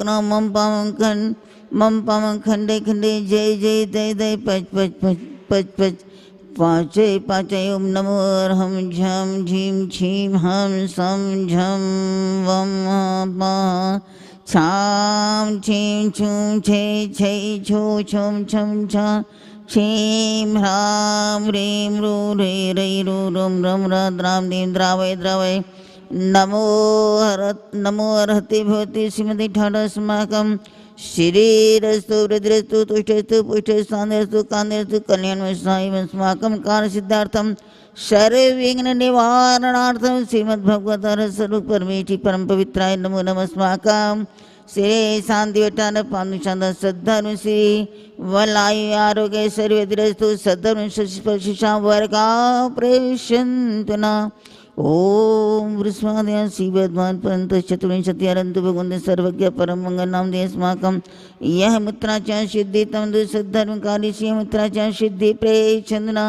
मम पामं खंडे खंडे जय जय दय दय पच पच पच पच पच पाचय पाचय ओम नमो अर्हं झं झीं छीं हं सं झं वं पा छां छीं छूं छे छै छो छं छं छा छीं ह्रां ह्रीं ह्रू ह्रे रै रू रुं रं द्रां दीं द्रावय द्रावय नमो अर्हते भवते श्रीमते ठाडस्माकं श्रीरस्तु वृद्धिरस्तु तुष्टस्तु पुष्टस्तु शान्तिरस्तु कान्तिरस्तु कल्याणमस्माकं कार्यसिद्धार्थं सर्वविघ्न निवारणार्थं श्रीमद्भगवतः स्वरूप परमेष्टि परम पवित्राय नमो नमस्माकं श्री शांतिवटान पानुषांत सद्धर्म श्री वलायु आरोग्य सर्वधिरस्तु सद्धर्म शिशा वर्गा प्रेषन्तुना ओम वृष्वादया शिवद्वान पंत चतुर्विंशत्यरन्तु भगवन्ते सर्वज्ञ परम मंगल नाम देस्माकं यह मुत्राचा सिद्धि तम दु सद्धर्मकारी श्री मुत्राचा सिद्धि प्रेषन्दना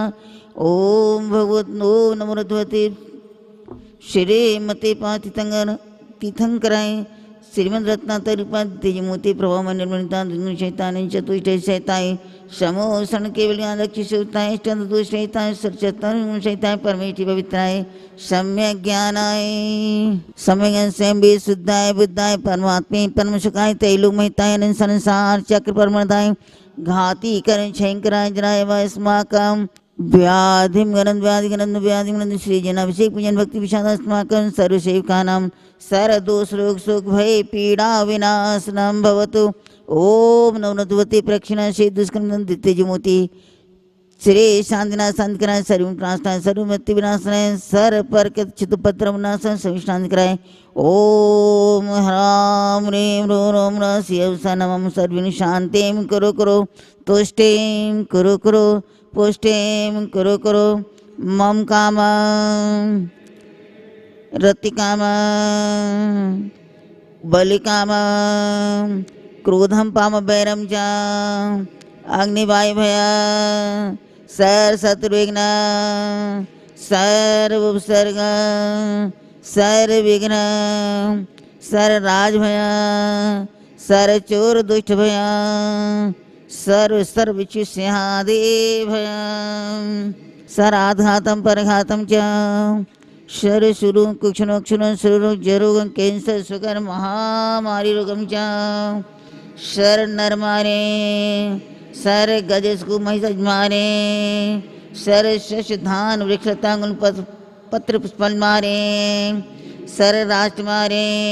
ओम भगवत ओम नमो भगवते श्रीमते पातितंगर तीर्थंकराय श्रीमद रत्नातरिपा तेजमूर्ति प्रभाव निर्मणिता शैतान चतुष्टय शैताय समो सन केवलिया लक्ष्य शैताय चंद्र दो शैताय सरचतन शैताय परमेष्टि पवित्राय सम्यक ज्ञानाय सम्यक स्वयं शुद्धाय बुद्धाय परमात्मे परम सुखाय तैलोक महिताय संसार चक्र परमदाय घाती करण शंकराय जराय वस्माकं व्याधिं गणन श्रीजन अभिषेक पूजन भक्ति विषादास्माकं सर्वसेवकानां सर्वदोष रोग सुख भय पीड़ा विनाशनं भवतु ओम नवनतवती प्रक्षिणा श्री दुष्कर्म दित्यजमूर्ति श्री शांतिनाथ शांतिकराय सर्व प्रार्थना सर्वमति विनाशनाय सर्व पर चितुपत्र विनाशन सविष्णांतिकराय ओम ह्रां ह्रीं ह्रू रोम शिवसा नमः सर्विन शांतिं करो करो तुष्टिं करो करो पुष्टिं करो करो मम काम रतिकाम बलिकाम क्रोधं पाम बैरं च अग्निवायु भय सर्व शत्रुविघ्न सर्व उपसर्ग सर्व विघ्न सर्व राजभय सर्व चोर दुष्ट भय सर्व विचुष्यादि भय सराघातं परघातं च शरशुरु कुक्षणोक्षण सुरोग जरोगं कैंसर सुगर महामारी रोगं च शर नर मारे सर गजस्कु महिषज मारे सर शश धान वृक्षतांगुल पत्र पुष्पल मारे सर राष्ट्र मारे